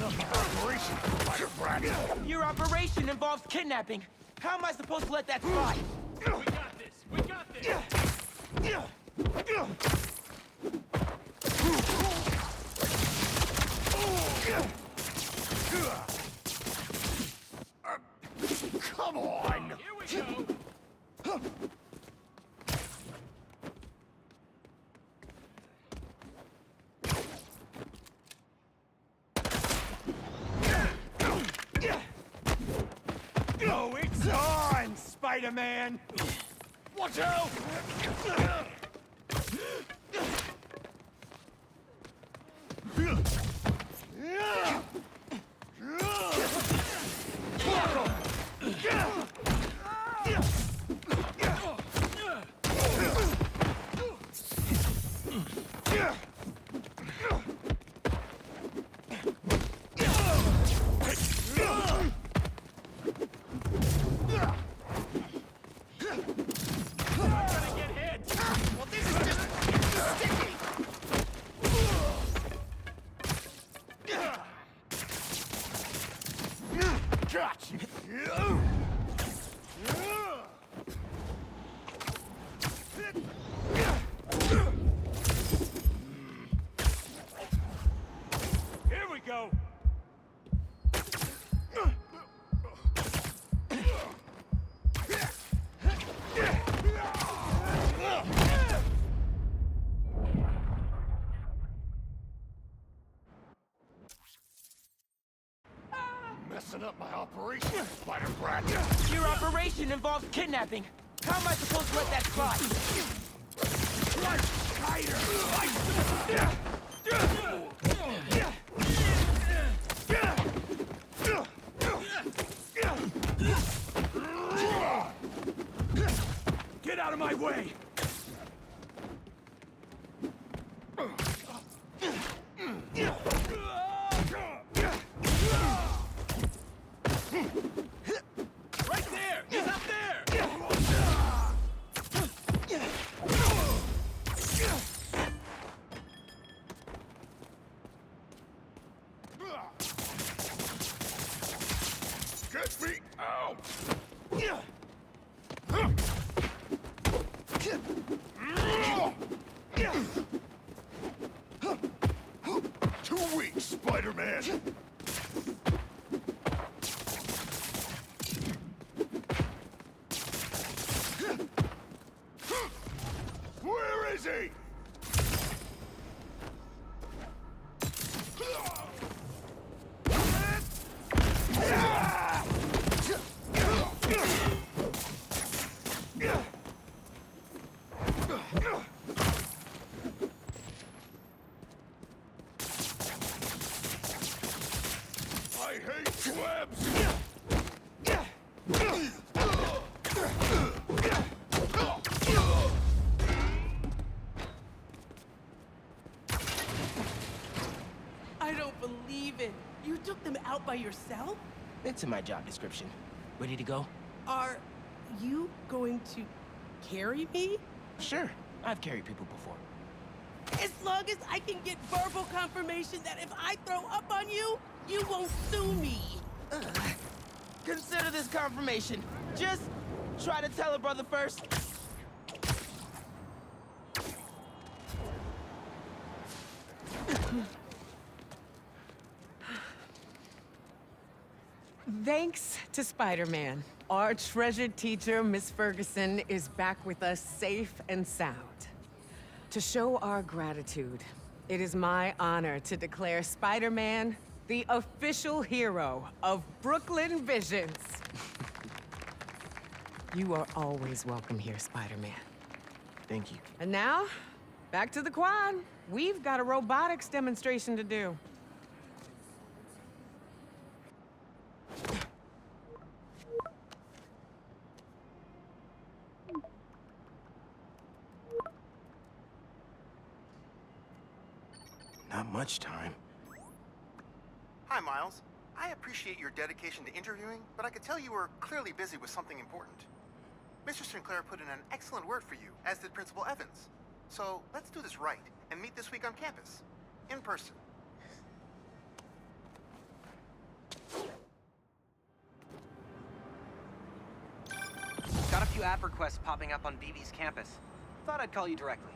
up my operation, Spider Brat. Your operation involves kidnapping. How am I supposed to let that slide? We got this! We got this! Come on! Here we go! Oh, it's on, Spider-Man! Watch out! Gotcha! Here we go! Messing up my operation, Spider Brat. Your operation involves kidnapping. How am I supposed to let that slide? Get out of my way! Right there! He's up there! Get me out! 2 weeks, Spider-Man! Where is he? I hate webs! I don't believe it. You took them out by yourself? It's in my job description. Ready to go? Are you going to carry me? Sure. I've carried people before. As long as I can get verbal confirmation that if I throw up on you, you won't sue me. Consider this confirmation. Just try to tell a brother first. Thanks to Spider-Man, our treasured teacher, Miss Ferguson, is back with us safe and sound. To show our gratitude, it is my honor to declare Spider-Man the official hero of Brooklyn Visions. You are always welcome here, Spider-Man. Thank you. And now, back to the quad. We've got a robotics demonstration to do. Not much time. Hi, Miles. I appreciate your dedication to interviewing, but I could tell you were clearly busy with something important. Mr. Sinclair put in an excellent word for you, as did Principal Evans. So let's do this right and meet this week on campus, in person. app requests popping up on BB's campus. Thought I'd call you directly.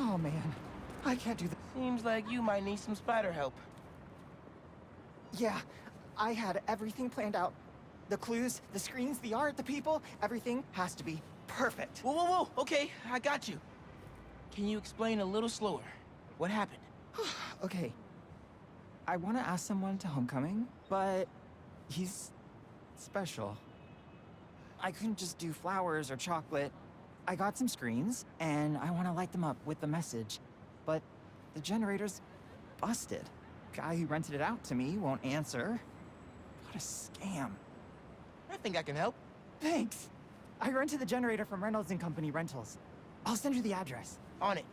Oh man, I can't do that. Seems like you might need some spider help. Yeah, I had everything planned out. The clues, the screens, the art, the people, everything has to be perfect. Whoa, whoa, whoa! Okay, I got you. Can you explain a little slower? What happened? Okay. I want to ask someone to homecoming, but he's special. I couldn't just do flowers or chocolate. I got some screens, and I want to light them up with the message. But the generator's busted. Guy who rented it out to me won't answer. What a scam. I think I can help. Thanks. I rented the generator from Reynolds and Company Rentals. I'll send you the address. On it.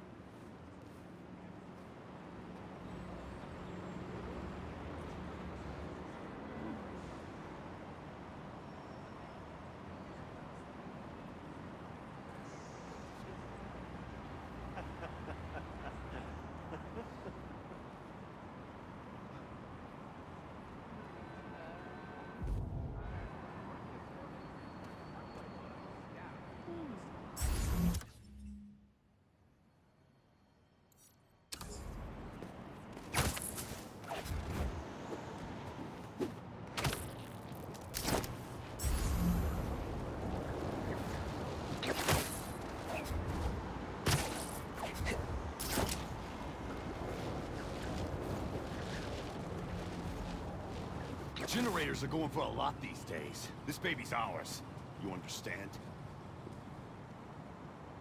Generators are going for a lot these days. This baby's ours. You understand?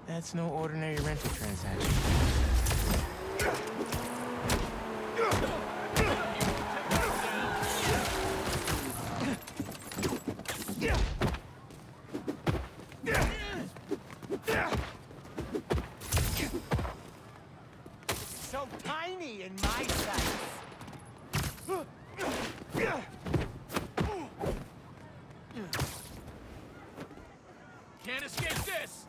That's no ordinary rental transaction. So tiny in my sight. Can't escape this!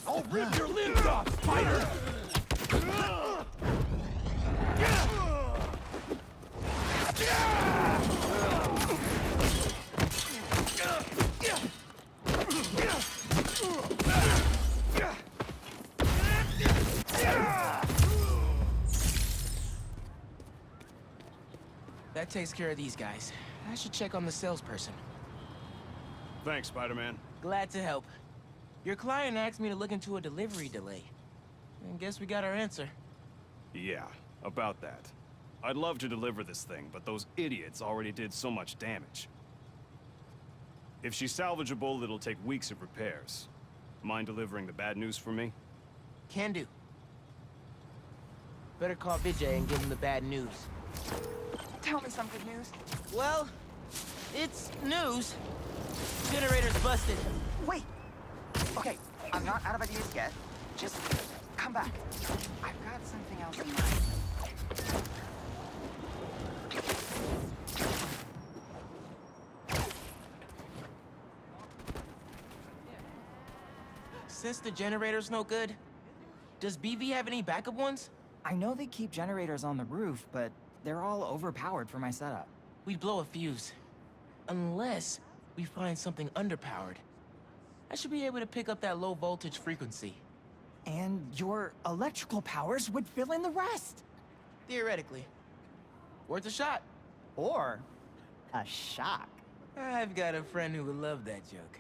I'll rip your limbs off, spider! That takes care of these guys. I should check on the salesperson. Thanks, Spider-Man. Glad to help. Your client asked me to look into a delivery delay. And guess we got our answer. Yeah, about that. I'd love to deliver this thing, but those idiots already did so much damage. If she's salvageable, it'll take weeks of repairs. Mind delivering the bad news for me? Can do. Better call Vijay and give him the bad news. Tell me some good news. Well, it's news. Generator's busted. Wait. Okay, I'm not out of ideas yet. Just come back. I've got something else in mind. Since the generator's no good, does BV have any backup ones? I know they keep generators on the roof, but they're all overpowered for my setup. We'd blow a fuse. Unless we find something underpowered. I should be able to pick up that low voltage frequency. And your electrical powers would fill in the rest. Theoretically. Worth a shot. Or a shock. I've got a friend who would love that joke.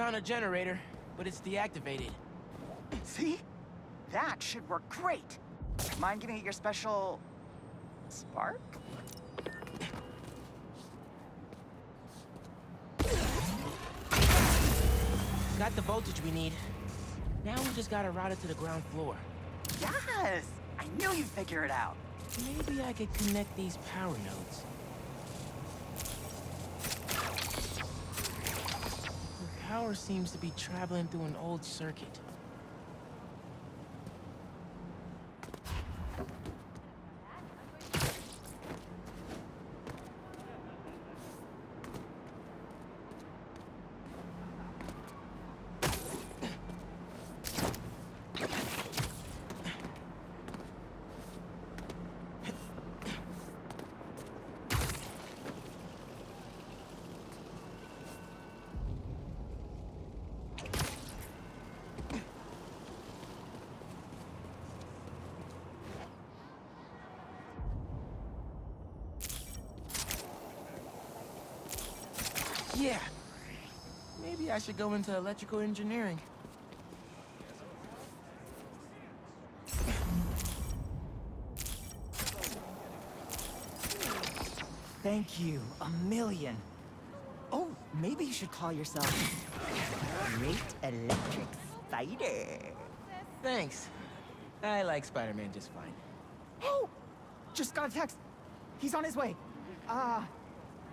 Found a generator, but it's deactivated. See? That should work great. Mind giving it your special... spark? Got the voltage we need. Now we just gotta route it to the ground floor. Yes! I knew you'd figure it out. Maybe I could connect these power nodes. The power seems to be traveling through an old circuit. Yeah. Maybe I should go into electrical engineering. Thank you, a million. Oh, maybe you should call yourself Great Electric Spider. Thanks. I like Spider-Man just fine. Oh! Just got a text. He's on his way.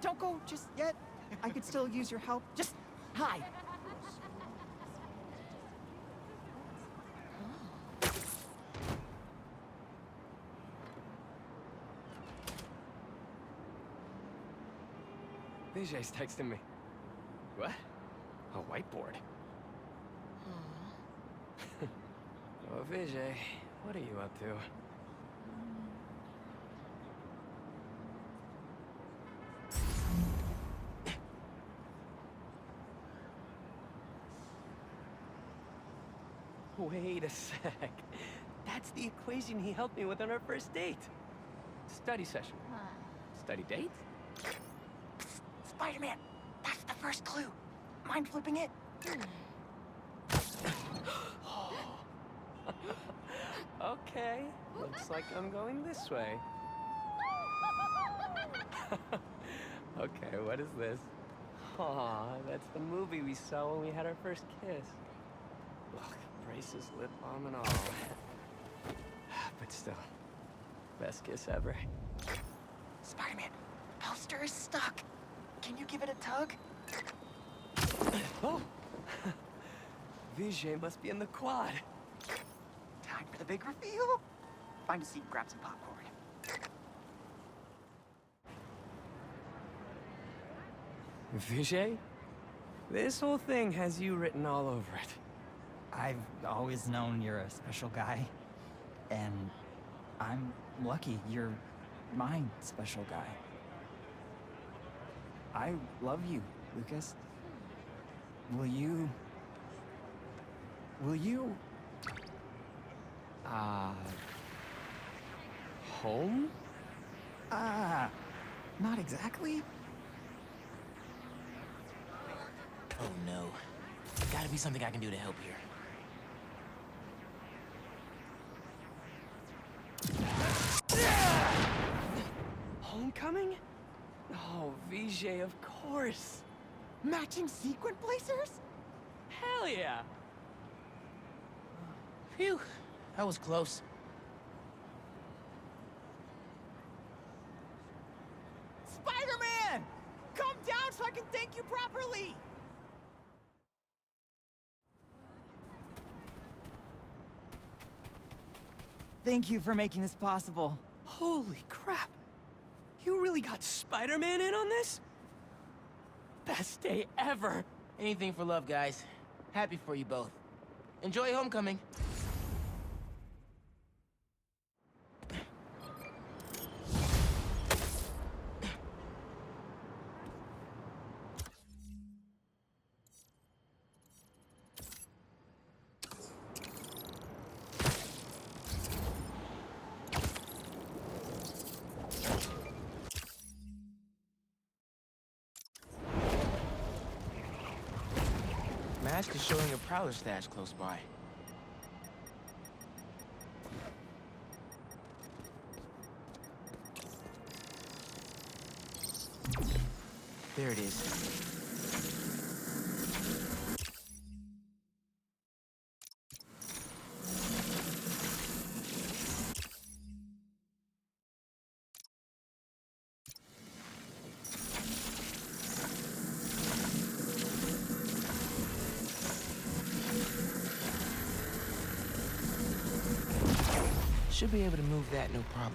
Don't go just yet. I could still use your help. Just hi. Vijay's texting me. What? A whiteboard? Oh, Vijay, what are you up to? Wait a sec. That's the equation he helped me with on our first date. Study session. Study date? Spider-Man, that's the first clue. Mind flipping it? Okay, looks like I'm going this way. Okay, what is this? Aw, that's the movie we saw when we had our first kiss. Look, braces, lip balm, and all. But still, best kiss ever. Spider-Man, poster is stuck. Can you give it a tug? Oh! Vijay must be in the quad. Time for the big reveal. Find a seat and grab some popcorn. Vijay? This whole thing has you written all over it. I've always known you're a special guy. And I'm lucky you're my special guy. I love you, Lucas. Will you... Home? Not exactly. Oh no. Gotta be something I can do to help here. Homecoming? Oh, Vijay, of course. Matching sequin blazers? Hell yeah. Phew. That was close. Spider-Man! Come down so I can thank you properly! Thank you for making this possible. Holy crap. You really got Spider-Man in on this? Best day ever. Anything for love, guys. Happy for you both. Enjoy homecoming. mask is showing a prowler stash close by. There it is. Should be able to move that, no problem.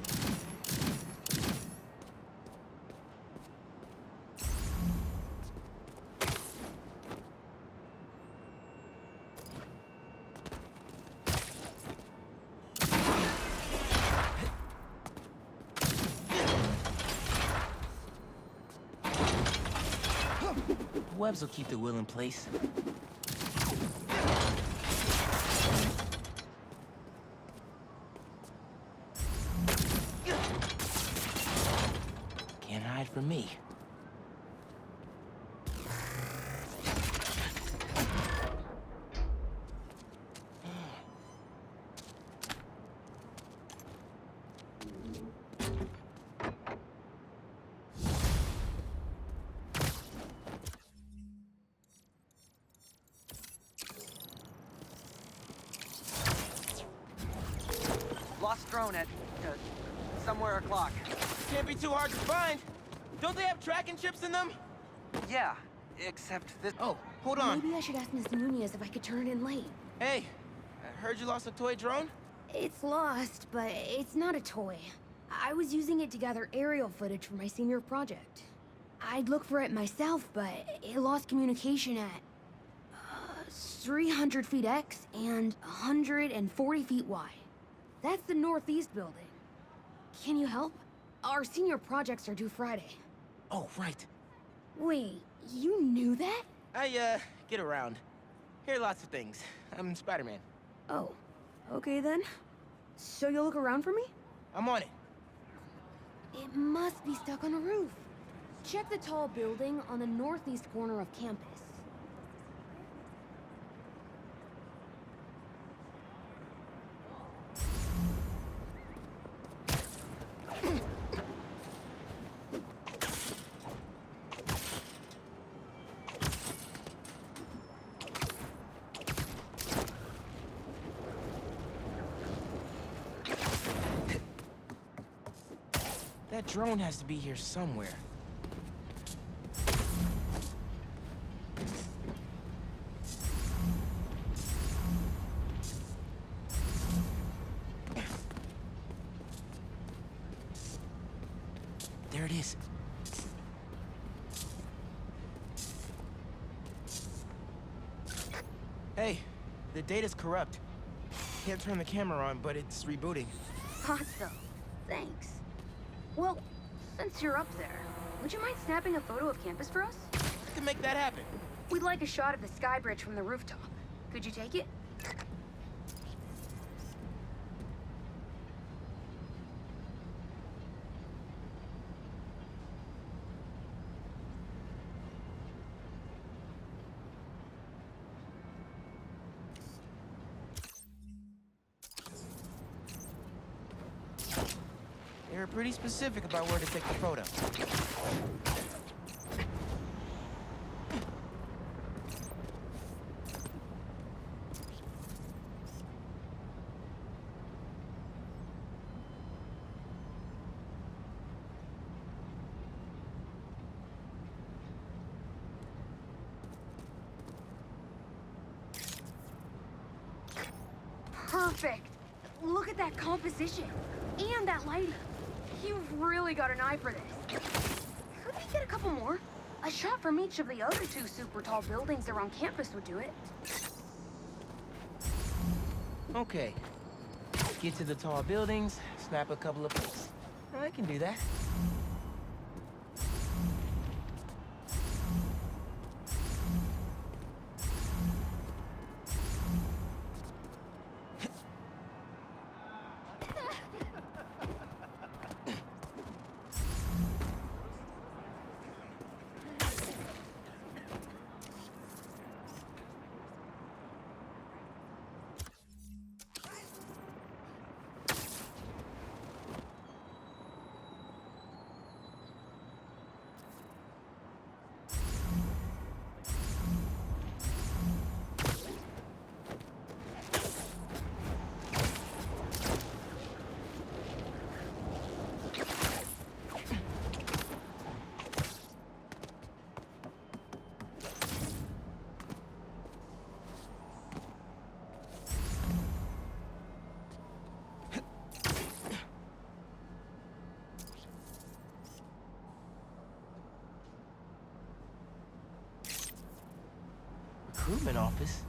The webs will keep the wheel in place. Can't hide from me. Lost drone at, somewhere o'clock. Can't be too hard to find. Don't they have tracking chips in them? Yeah, except this. Oh, hold on. Maybe I should ask Miss Nunez if I could turn it in late. Hey, I heard you lost a toy drone? It's lost, but it's not a toy. I was using it to gather aerial footage for my senior project. I'd look for it myself, but it lost communication at 300 feet X and 140 feet Y. That's the northeast building. Can you help? Our senior projects are due Friday. Oh, right. Wait, you knew that? I, get around. Hear lots of things. I'm Spider-Man. Oh, okay then. So you'll look around for me? I'm on it. It must be stuck on a roof. Check the tall building on the northeast corner of campus. That drone has to be here somewhere. There it is. Hey, the data's corrupt. Can't turn the camera on, but it's rebooting. Awesome. Thanks. Well, since you're up there, would you mind snapping a photo of campus for us? I can make that happen. We'd like a shot of the sky bridge from the rooftop. Could you take it? They were pretty specific about where to take the photo. Perfect. Look at that composition. And that lighting. You've really got an eye for this. Could we get a couple more? A shot from each of the other two super tall buildings around campus would do it. Okay. Get to the tall buildings, snap a couple of pics. I can do that. recruitment office?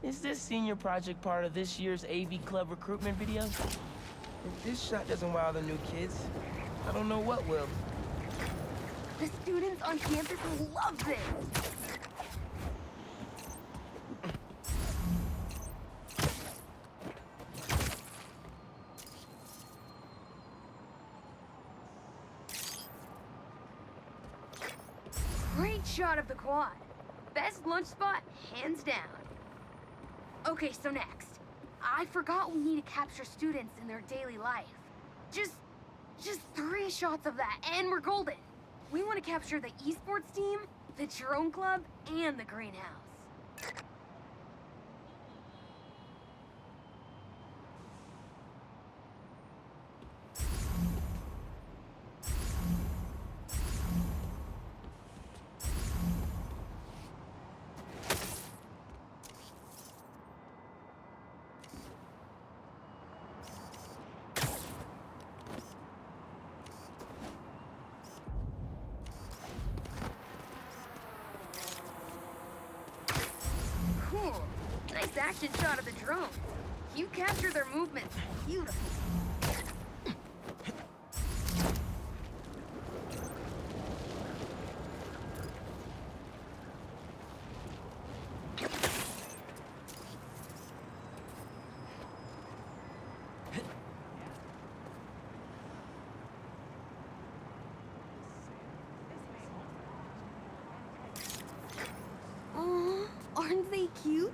Is this senior project part of this year's AV Club recruitment video? If this shot doesn't wow the new kids, I don't know what will. The students on campus love this. Great shot of the quad. Best lunch spot, hands down. Okay, so next. I forgot we need to capture students in their daily life. Just 3 shots of that, and we're golden. We want to capture the esports team, the drone club, and the greenhouse. Cool. Nice action shot of the drone. You capture their movements beautifully. Aw, aren't they cute?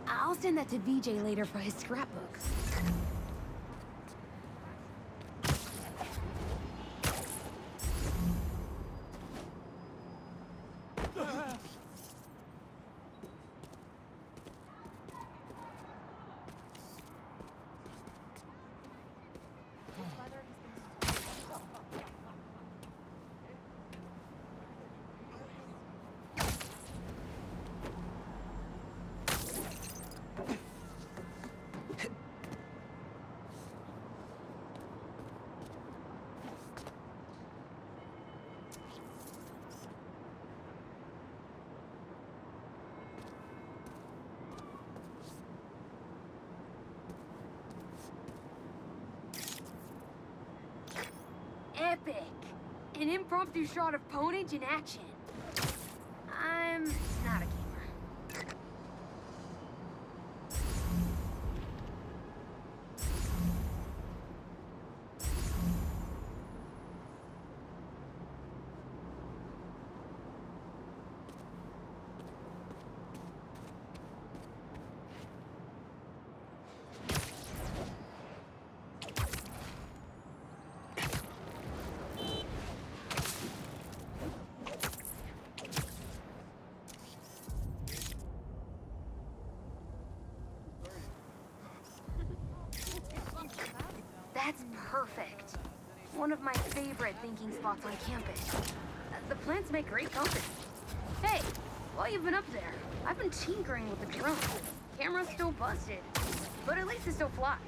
I'll send that to VJ later for his scrapbook. Epic! An impromptu shot of Ponage in action. I'm not a gamer. That's perfect. One of my favorite thinking spots on campus. The plants make great company. Hey, while you've been up there, I've been tinkering with the drone. Camera's still busted, but at least it still flies.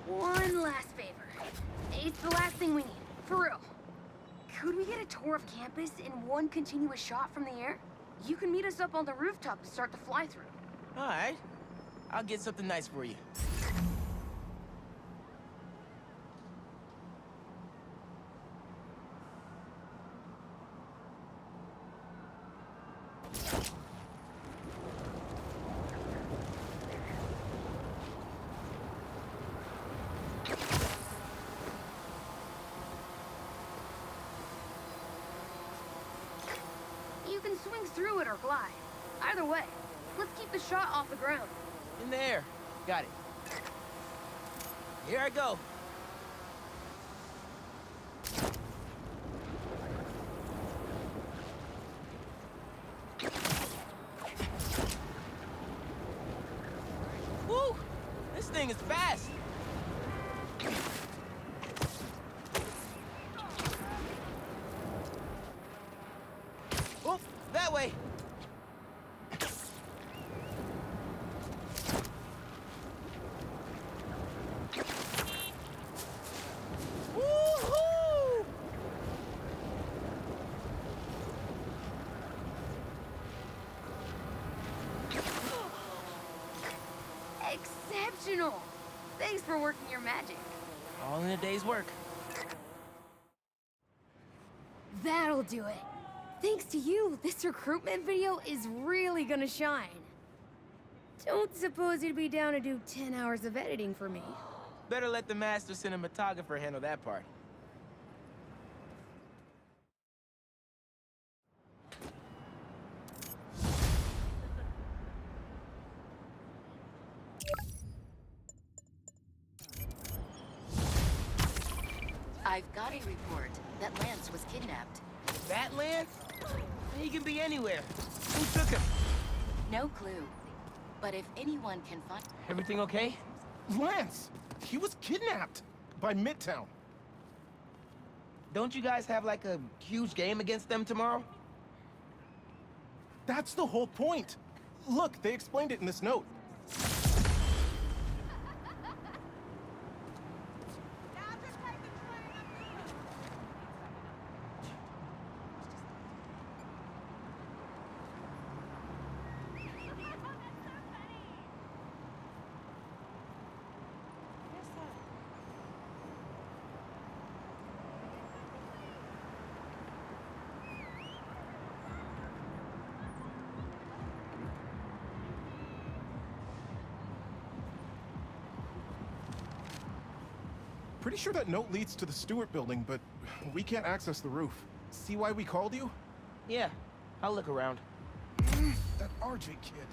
One last favor. It's the last thing we need, for real. Could we get a tour of campus in one continuous shot from the air? You can meet us up on the rooftop to start the fly-through. All right. I'll get something nice for you. You can swing through it or glide. Either way, let's keep the shot off the ground. In the air. Got it. Here I go. Woo! This thing is fast. Whoop! That way. for working your magic. All in a day's work. That'll do it. Thanks to you, this recruitment video is really gonna shine. Don't suppose you'd be down to do 10 hours of editing for me. Better let the master cinematographer handle that part. I've got a report that Lance was kidnapped. That Lance? He can be anywhere. Who took him? No clue. But if anyone can find... Everything okay? Lance! He was kidnapped by Midtown. Don't you guys have like a huge game against them tomorrow? That's the whole point. Look, they explained it in this note. Pretty sure that note leads to the Stewart building, but we can't access the roof. See why we called you? Yeah, I'll look around. That RJ kid.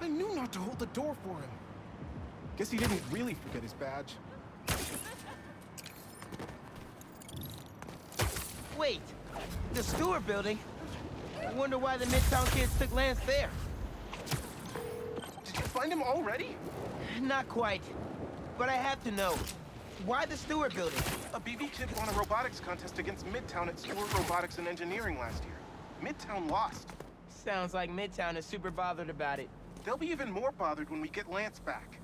I knew not to hold the door for him. Guess he didn't really forget his badge. Wait, the Stewart building? I wonder why the Midtown kids took Lance there. Did you find him already? Not quite, but I have to know. Why the Stewart building? A BB kid won a robotics contest against Midtown at Stewart Robotics and Engineering last year. Midtown lost. Sounds like Midtown is super bothered about it. They'll be even more bothered when we get Lance back.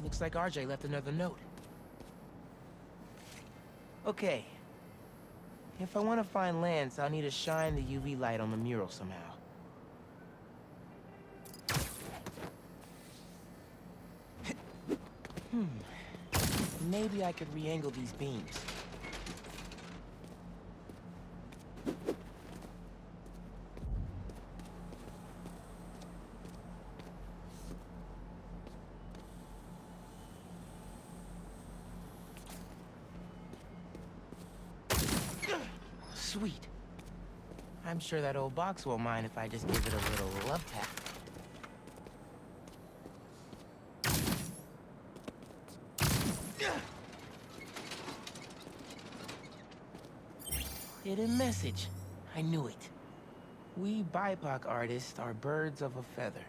Looks like RJ left another note. Okay. If I want to find Lance, I'll need to shine the UV light on the mural somehow. Maybe I could re-angle these beams. Sweet. I'm sure that old box won't mind if I just give it a little love tap. Hidden message. I knew it. We BIPOC artists are birds of a feather.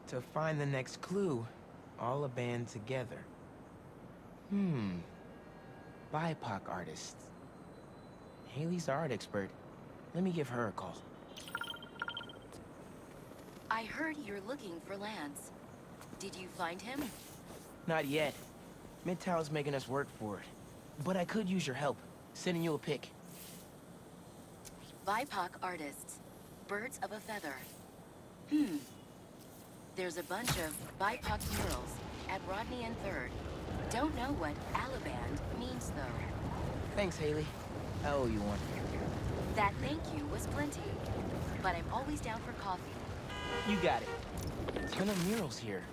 To find the next clue, all a band together. BIPOC artists. Haley's the art expert. Let me give her a call. I heard you're looking for Lance. Did you find him? Not yet. Midtown's making us work for it. But I could use your help. Sending you a pic. BIPOC artists. Birds of a feather. There's a bunch of BIPOC murals at Rodney and 3rd. Don't know what Alaband means, though. Thanks, Haley. I owe you one. That thank you was plenty. But I'm always down for coffee. You got it. Ton of murals here.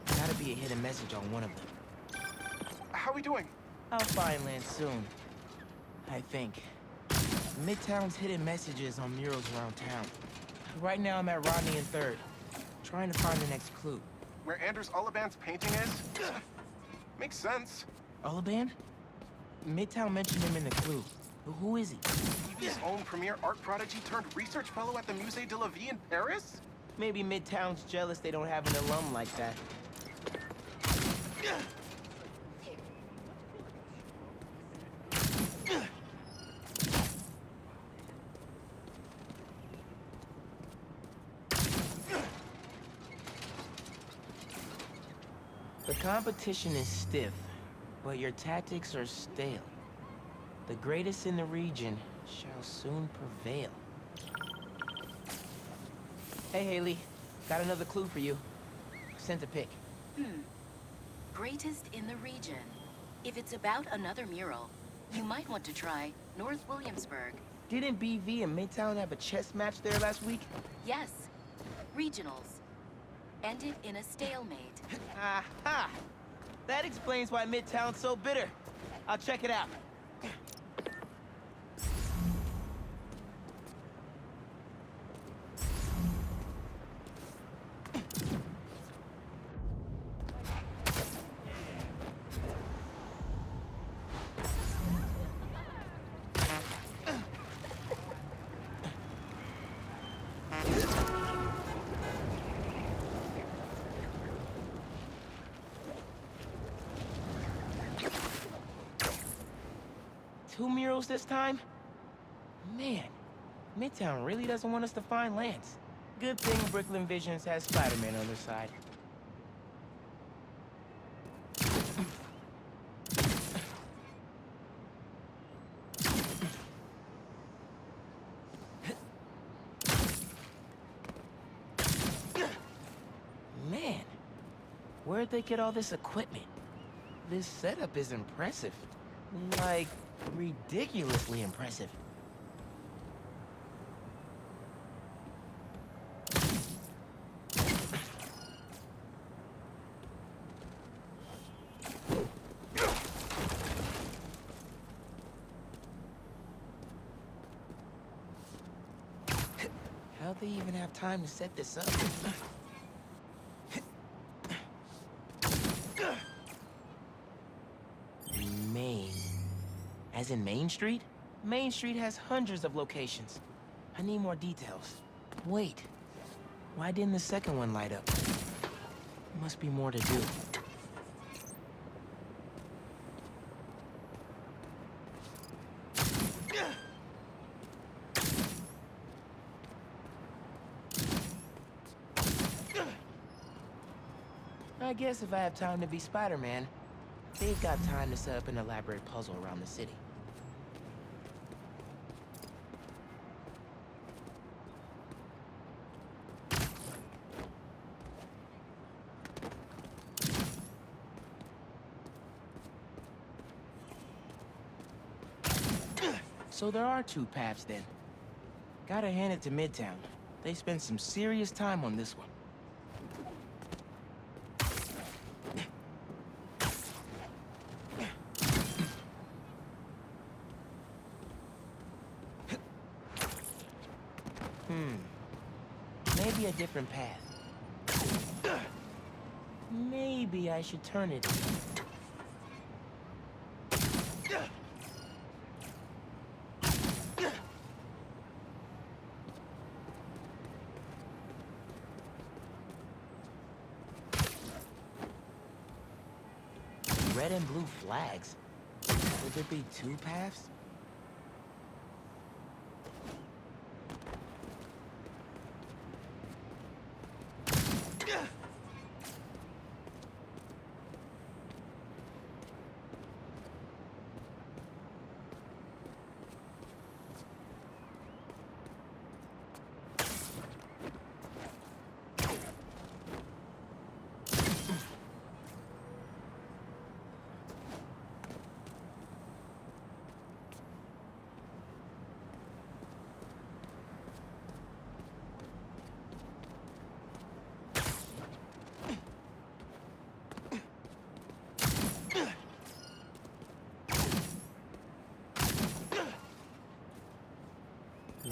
Gotta be a hidden message on one of them. How are we doing? I'll find Lance soon. I think. Midtown's hidden messages on murals around town. Right now I'm at Rodney and 3rd, trying to find the next clue. Where Anders Ullaband's painting is? Makes sense. Ullaban? Midtown mentioned him in the clue. But who is he? EV's own premier art prodigy turned research fellow at the Musée de la Vie in Paris? Maybe Midtown's jealous they don't have an alum like that. The competition is stiff, but your tactics are stale. The greatest in the region shall soon prevail. Hey, Haley. Got another clue for you. Sent a pic. Greatest in the region. If it's about another mural, you might want to try North Williamsburg. Didn't BV and Midtown have a chess match there last week? Yes. Regionals. Ended in a stalemate. Aha! That explains why Midtown's so bitter. I'll check it out. Two murals this time? Man, Midtown really doesn't want us to find Lance. Good thing Brooklyn Visions has Spider-Man on their side. Man, where'd they get all this equipment? This setup is impressive. Like, ridiculously impressive. How'd they even have time to set this up? Main. As in Main Street? Main Street has hundreds of locations. I need more details. Wait. Why didn't the second one light up? Must be more to do. I guess if I have time to be Spider-Man, they've got time to set up an elaborate puzzle around the city. So there are two paths then. Gotta hand it to Midtown. They spent some serious time on this one. Maybe a different path. Maybe I should turn it. Red and blue flags. Would there be two paths?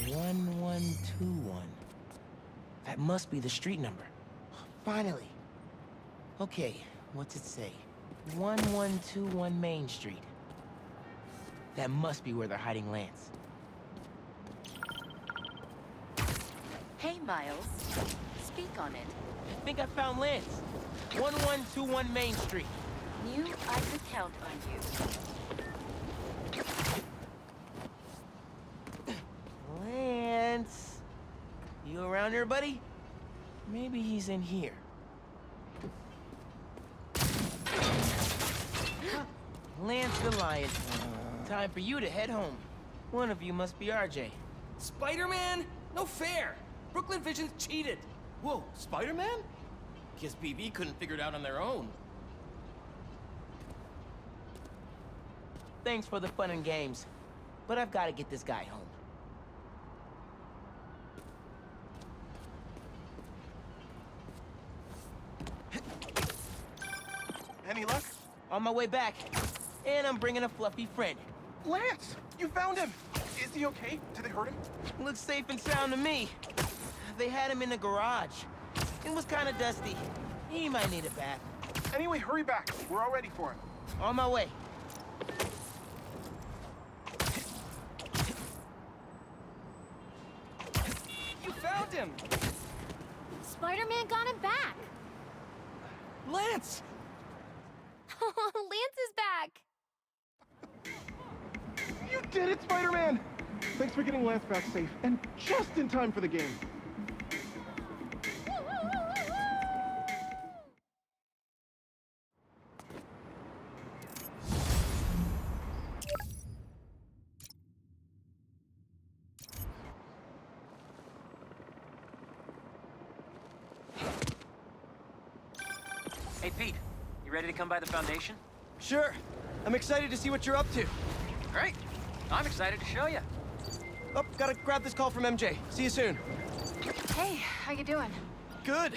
1121. That must be the street number. Finally. Okay, what's it say? 1121 Main Street. That must be where they're hiding Lance. Hey, Miles. Speak on it. I think I found Lance. 1121 Main Street. Knew I could count on you. Lance. You around here, buddy? Maybe he's in here. Lance the Lion. Time for you to head home. One of you must be RJ. Spider-Man? No fair! Brooklyn Vision's cheated! Whoa, Spider-Man? Guess BB couldn't figure it out on their own. Thanks for the fun and games, but I've got to get this guy home. Any luck? On my way back, and I'm bringing a fluffy friend. Lance! You found him! Is he okay? Did they hurt him? Looks safe and sound to me. They had him in the garage. It was kind of dusty. He might need a bath. Anyway, hurry back. We're all ready for him. On my way. You found him! Spider-Man got him back. Lance! Lance is back. You did it, Spider-Man! Thanks for getting Lance back safe, and just in time for the game. Hey, Pete. You ready to come by the Foundation? Sure. I'm excited to see what you're up to. Great. I'm excited to show you. Oh, gotta grab this call from MJ. See you soon. Hey, how you doing? Good.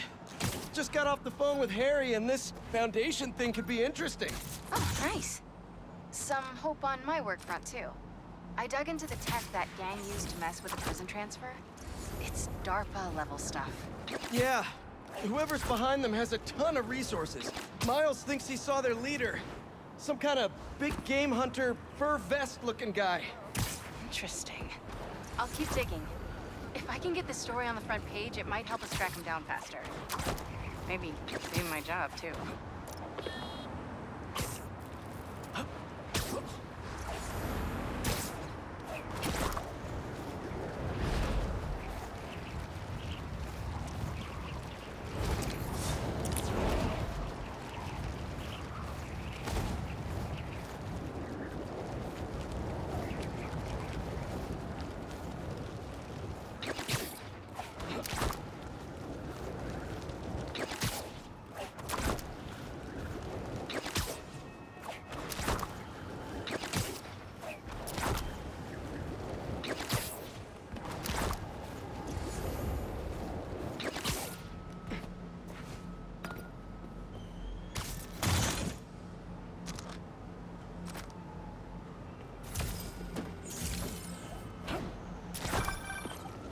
Just got off the phone with Harry, and this Foundation thing could be interesting. Oh, nice. Some hope on my work front, too. I dug into the tech that gang used to mess with the prison transfer. It's DARPA-level stuff. Yeah. Whoever's behind them has a ton of resources. Miles thinks he saw their leader. Some kind of big game hunter, fur vest-looking guy. Interesting. I'll keep digging. If I can get this story on the front page, it might help us track him down faster. Maybe save my job, too.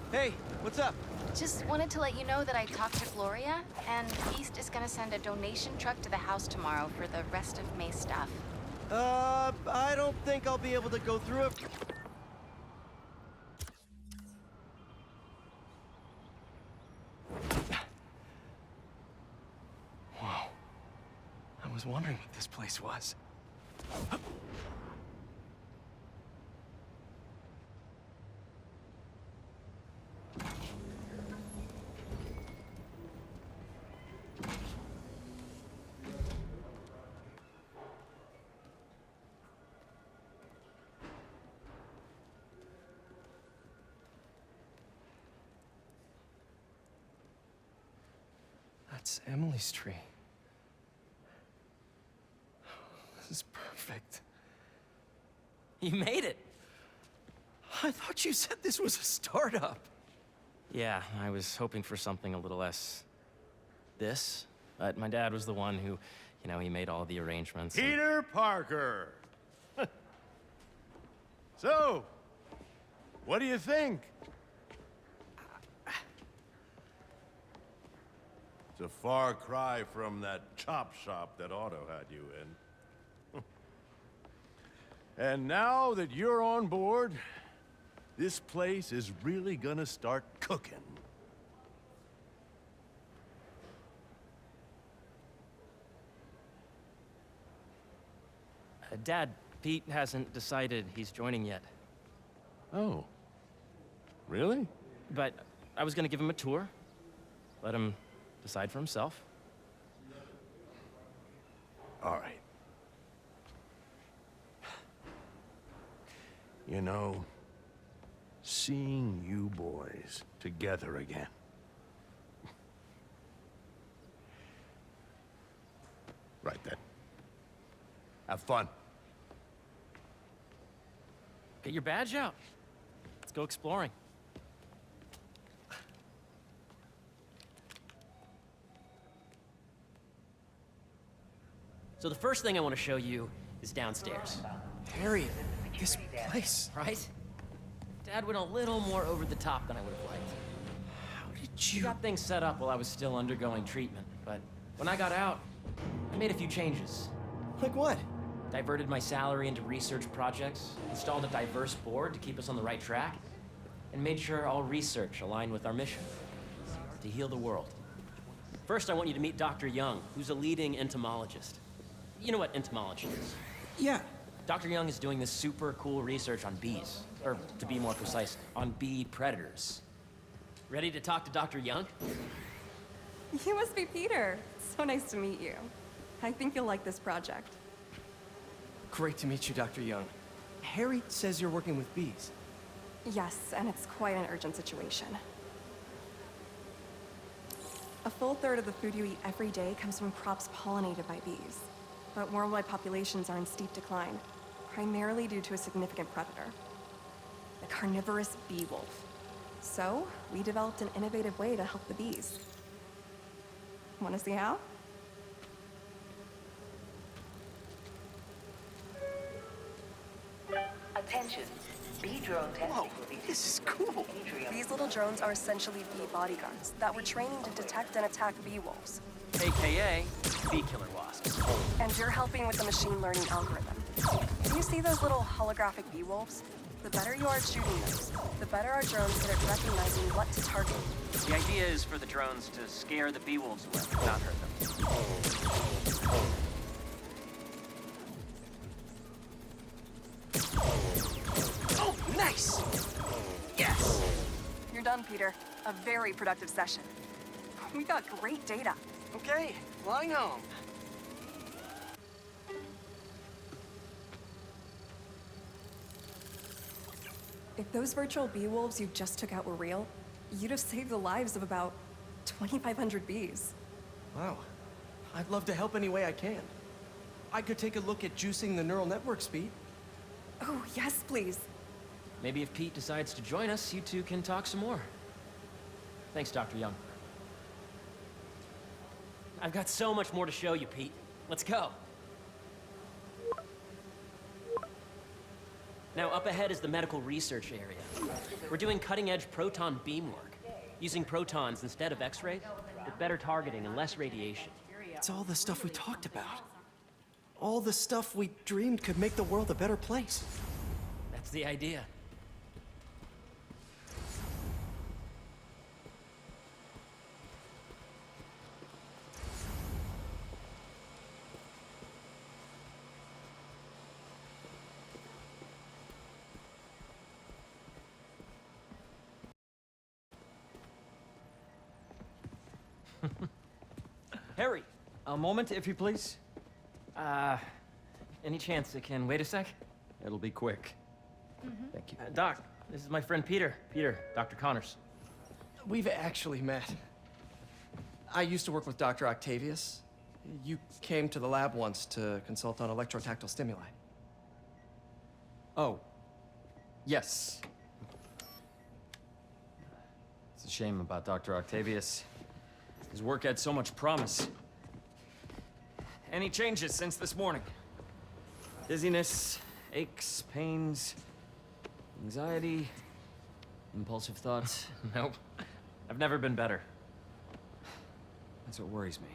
Hey, what's up? Just wanted to let you know that I talked to Gloria, and East is gonna send a donation truck to the house tomorrow for the rest of May's stuff. I don't think I'll be able to go through it. Whoa. I was wondering what this place was. That's Emily's tree. This is perfect. You made it. I thought you said this was a startup. Yeah, I was hoping for something a little less this, but my dad was the one who, he made all the arrangements. Peter Parker! So, what do you think? It's a far cry from that chop shop that Otto had you in. And now that you're on board, this place is really gonna start cooking. Dad, Pete hasn't decided he's joining yet. Oh. Really? But I was gonna give him a tour. Let him decide for himself. All right. You know, seeing you boys together again. Right then. Have fun. Get your badge out. Let's go exploring. So the first thing I want to show you is downstairs. Harry, this place. Right? Dad went a little more over the top than I would have liked. How did You got things set up while I was still undergoing treatment, but when I got out, I made a few changes. Like what? Diverted my salary into research projects, installed a diverse board to keep us on the right track, and made sure all research aligned with our mission, to heal the world. First, I want you to meet Dr. Young, who's a leading entomologist. You know what entomology is? Yeah. Dr. Young is doing this super cool research on bees, or to be more precise, on bee predators. Ready to talk to Dr. Young? You must be Peter. So nice to meet you. I think you'll like this project. Great to meet you, Dr. Young. Harry says you're working with bees. Yes, and it's quite an urgent situation. A full third of the food you eat every day comes from crops pollinated by bees. But worldwide populations are in steep decline, primarily due to a significant predator, the carnivorous bee wolf. So, we developed an innovative way to help the bees. Want to see how? Attention. Bee drone testing. Whoa, this is cool. These little drones are essentially bee bodyguards that were training to detect and attack bee wolves. AKA bee killer wasps. And you're helping with the machine learning algorithm. Do you see those little holographic bee wolves? The better you are at shooting those, the better our drones get at recognizing what to target. The idea is for the drones to scare the bee wolves away, not hurt them. Oh, nice! Yes! You're done, Peter. A very productive session. We got great data. Okay, flying home. If those virtual bee wolves you just took out were real, you'd have saved the lives of about 2,500 bees. Wow. I'd love to help any way I can. I could take a look at juicing the neural network speed. Oh, yes, please. Maybe if Pete decides to join us, you two can talk some more. Thanks, Dr. Young. I've got so much more to show you, Pete. Let's go. Now, up ahead is the medical research area. We're doing cutting-edge proton beam work, using protons instead of X-rays, with better targeting and less radiation. It's all the stuff we talked about. All the stuff we dreamed could make the world a better place. That's the idea. Harry! A moment, if you please. Any chance it can wait a sec? It'll be quick. Thank you. Doc, this is my friend Peter. Peter, Dr. Connors. We've actually met. I used to work with Dr. Octavius. You came to the lab once to consult on electrotactile stimuli. Oh. Yes. It's a shame about Dr. Octavius. His work had so much promise. Any changes since this morning? Dizziness, aches, pains, anxiety, impulsive thoughts. Nope. I've never been better. That's what worries me.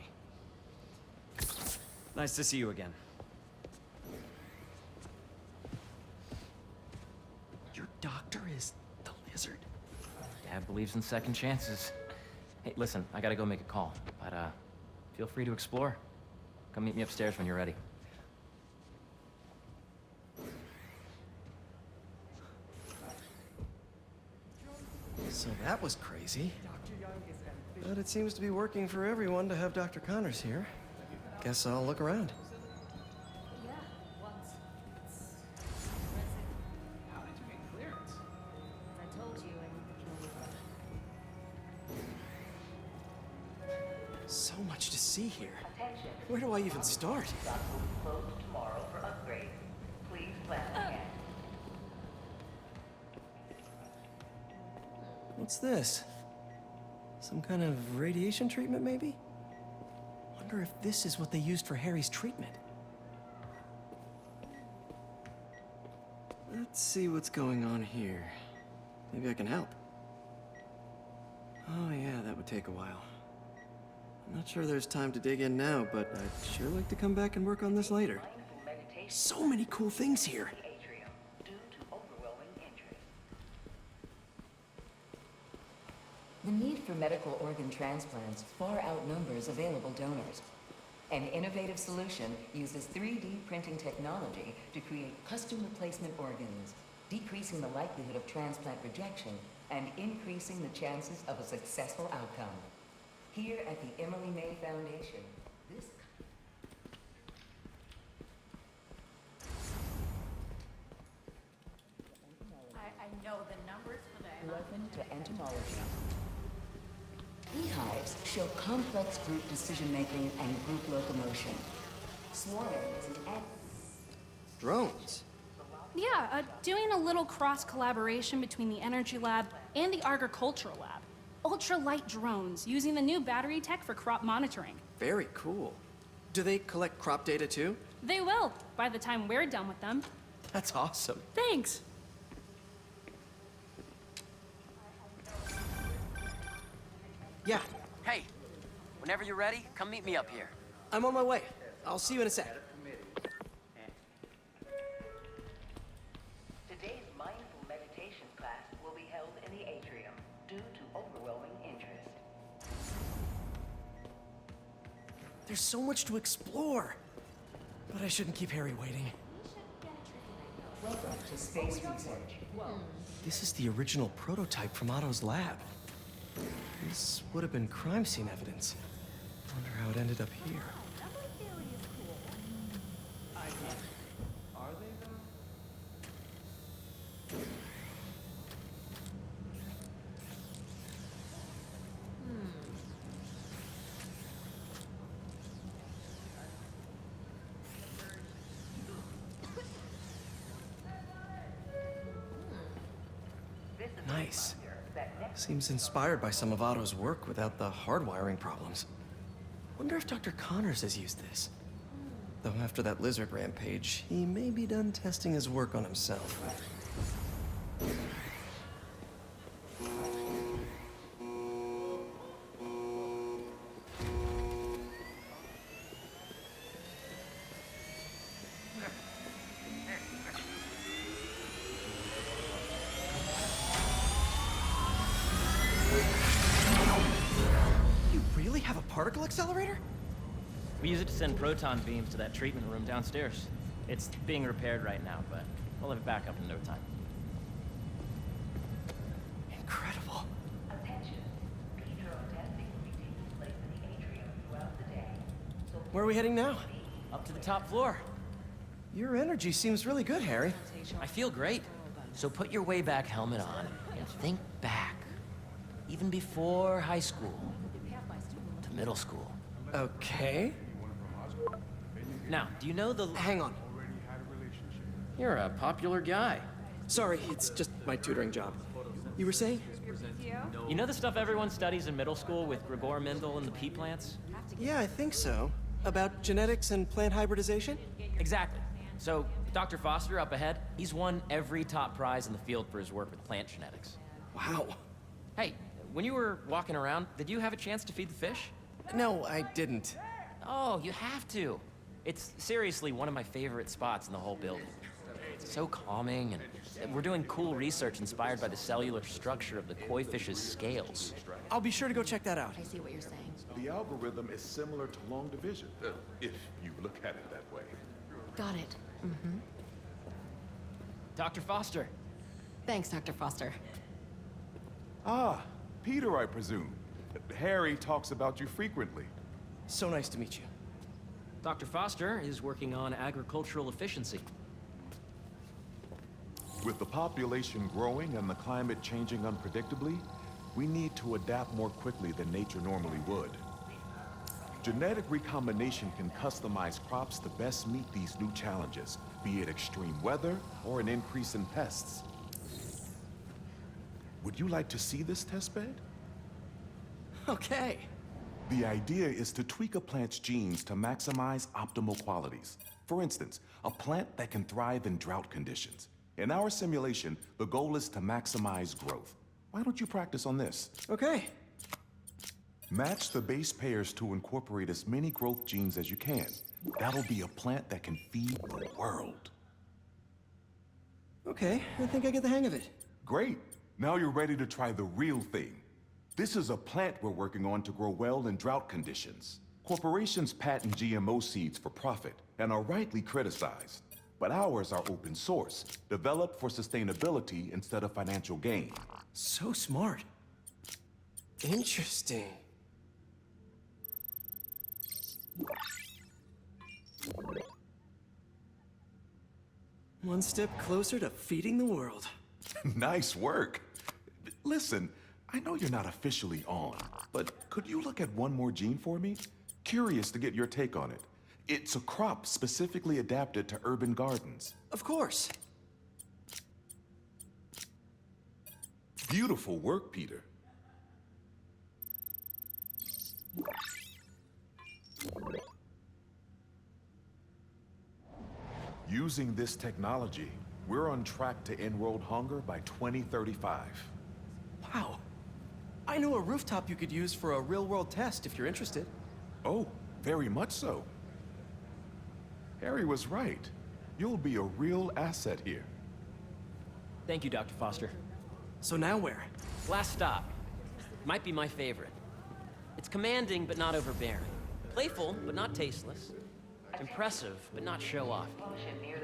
Nice to see you again. Your doctor is the lizard? Dad believes in second chances. Hey, listen, I gotta go make a call, but feel free to explore. Come meet me upstairs when you're ready. So that was crazy. But it seems to be working for everyone to have Dr. Connors here. Guess I'll look around. So much to see here. Where do I even start? What's this? Some kind of radiation treatment, maybe? Wonder if this is what they used for Harry's treatment. Let's see what's going on here. Maybe I can help. Oh yeah, that would take a while. I'm not sure there's time to dig in now, but I'd sure like to come back and work on this later. So many cool things here. The need for medical organ transplants far outnumbers available donors. An innovative solution uses 3D printing technology to create custom replacement organs, decreasing the likelihood of transplant rejection and increasing the chances of a successful outcome. Here at the Emily May Foundation, this... I know the numbers for that. Welcome to entomology. Beehives show complex group decision-making and group locomotion. Swarming is an Drones? Yeah, doing a little cross-collaboration between the Energy Lab and the Agricultural Lab. Ultralight drones using the new battery tech for crop monitoring. Very cool. Do they collect crop data too? They will, by the time we're done with them. That's awesome. Thanks. Yeah, Hey, whenever you're ready, come meet me up here. I'm on my way. I'll see you in a sec. Today's mindful meditation class will be held in the atrium due to overwhelming interest. There's so much to explore. But I shouldn't keep Harry waiting. Welcome to space research. This is the original prototype from Otto's lab. This would have been crime scene evidence. Wonder how it ended up here. Are they though? Nice. Seems inspired by some of Otto's work without the hardwiring problems. Wonder if Dr. Connors has used this. Though after that lizard rampage, he may be done testing his work on himself. Have a particle accelerator? We use it to send proton beams to that treatment room downstairs. It's being repaired right now, but we'll have it back up in no time. Incredible. Attention. Pedro testing will be taking place in the atrium throughout the day. Where are we heading now? Up to the top floor. Your energy seems really good, Harry. I feel great. So put your way back helmet on and think back. Even before high school. To middle school. Okay. Now, do you know the... Hang on. You're a popular guy. Sorry, it's just my tutoring job. You were saying? You know the stuff everyone studies in middle school with Gregor Mendel and the pea plants? Yeah, I think so. About genetics and plant hybridization? Exactly. So, Dr. Foster up ahead, he's won every top prize in the field for his work with plant genetics. Wow. Hey, when you were walking around, did you have a chance to feed the fish? No, I didn't. Oh, you have to. It's seriously one of my favorite spots in the whole building. It's so calming, and we're doing cool research inspired by the cellular structure of the koi fish's scales. I'll be sure to go check that out. I see what you're saying. The algorithm is similar to long division, if you look at it that way. Got it. Mm-hmm. Dr. Foster. Thanks, Dr. Foster. Ah, Peter, I presume. Harry talks about you frequently. So nice to meet you. Dr. Foster is working on agricultural efficiency. With the population growing and the climate changing unpredictably, we need to adapt more quickly than nature normally would. Genetic recombination can customize crops to best meet these new challenges, be it extreme weather or an increase in pests. Would you like to see this testbed? Okay. The idea is to tweak a plant's genes to maximize optimal qualities. For instance, a plant that can thrive in drought conditions. In our simulation, the goal is to maximize growth. Why don't you practice on this? Okay. Match the base pairs to incorporate as many growth genes as you can. That'll be a plant that can feed the world. Okay, I think I get the hang of it. Great. Now you're ready to try the real thing. This is a plant we're working on to grow well in drought conditions. Corporations patent GMO seeds for profit and are rightly criticized. But ours are open source, developed for sustainability instead of financial gain. So smart. Interesting. One step closer to feeding the world. Nice work. Listen, I know you're not officially on, but could you look at one more gene for me? Curious to get your take on it. It's a crop specifically adapted to urban gardens. Of course. Beautiful work, Peter. Using this technology, we're on track to end world hunger by 2035. Wow. I know a rooftop you could use for a real-world test if you're interested. Oh, very much so. Harry was right. You'll be a real asset here. Thank you, Dr. Foster. So now where? Last stop. Might be my favorite. It's commanding, but not overbearing. Playful, but not tasteless. Impressive, but not show-off.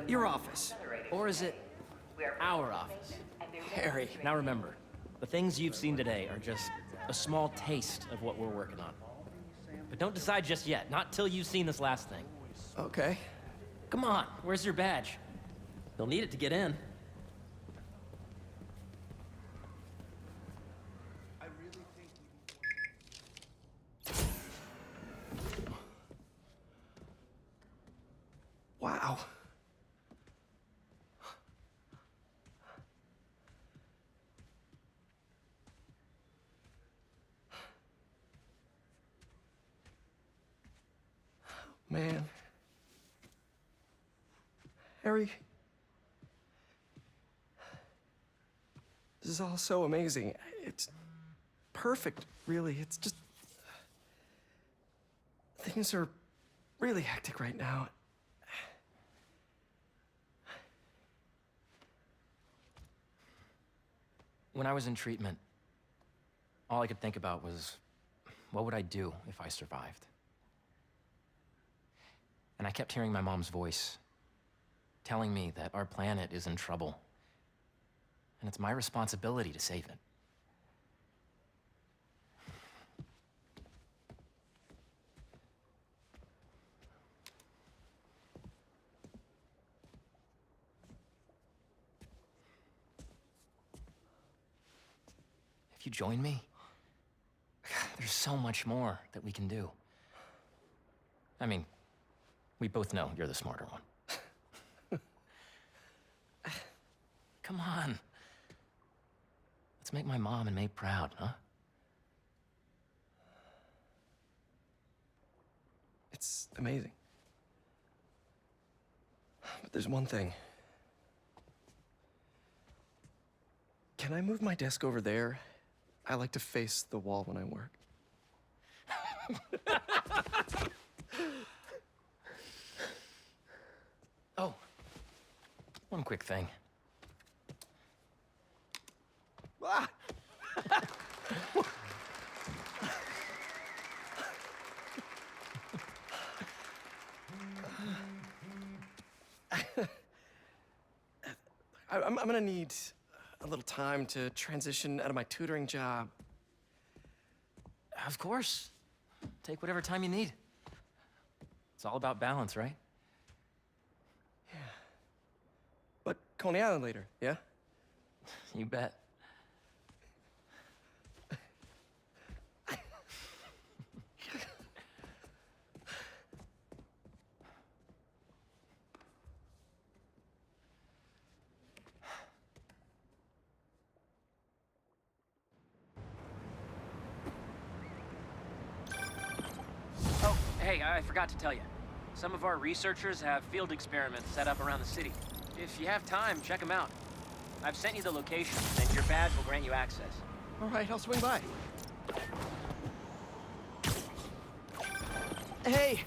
Your office. Or is it our office? Harry. Now remember, the things you've seen today are just a small taste of what we're working on. But don't decide just yet, not till you've seen this last thing. Okay. Come on, where's your badge? You'll need it to get in. Wow. Man. Harry. This is all so amazing. It's perfect, really. It's just... Things are really hectic right now. When I was in treatment, all I could think about was, what would I do if I survived? And I kept hearing my mom's voice, telling me that our planet is in trouble, and it's my responsibility to save it. If you join me, there's so much more that we can do. I mean, we both know you're the smarter one. Come on. Let's make my mom and May proud, huh? It's amazing. But there's one thing. Can I move my desk over there? I like to face the wall when I work. Oh, one quick thing. Ah! I'm gonna need a little time to transition out of my tutoring job. Of course. Take whatever time you need. It's all about balance, right? But Coney Island later, yeah? You bet. Oh, hey, I forgot to tell you. Some of our researchers have field experiments set up around the city. If you have time, check them out. I've sent you the location, and your badge will grant you access. All right, I'll swing by. Hey,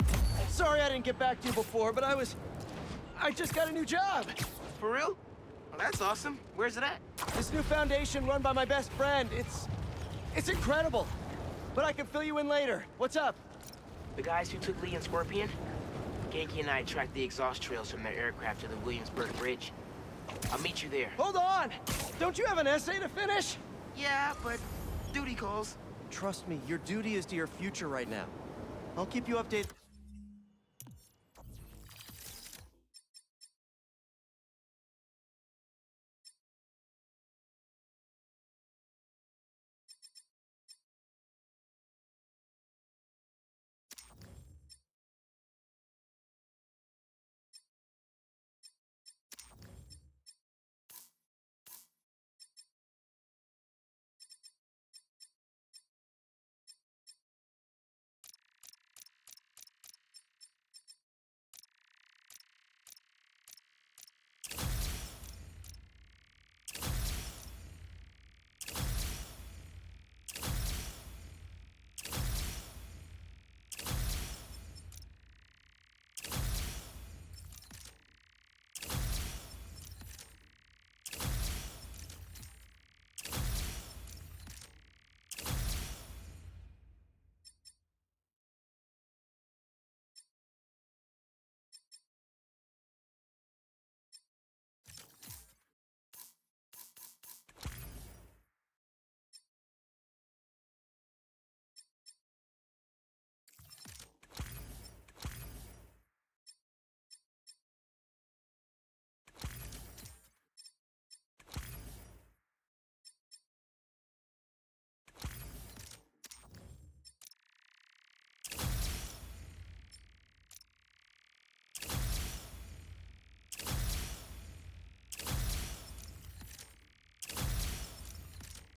sorry I didn't get back to you before, but I just got a new job. For real? Well, that's awesome. Where's it at? This new foundation run by my best friend, it's incredible. But I can fill you in later. What's up? The guys who took Lee and Scorpion? Genki and I tracked the exhaust trails from their aircraft to the Williamsburg Bridge. I'll meet you there. Hold on! Don't you have an essay to finish? Yeah, but duty calls. Trust me, your duty is to your future right now. I'll keep you updated.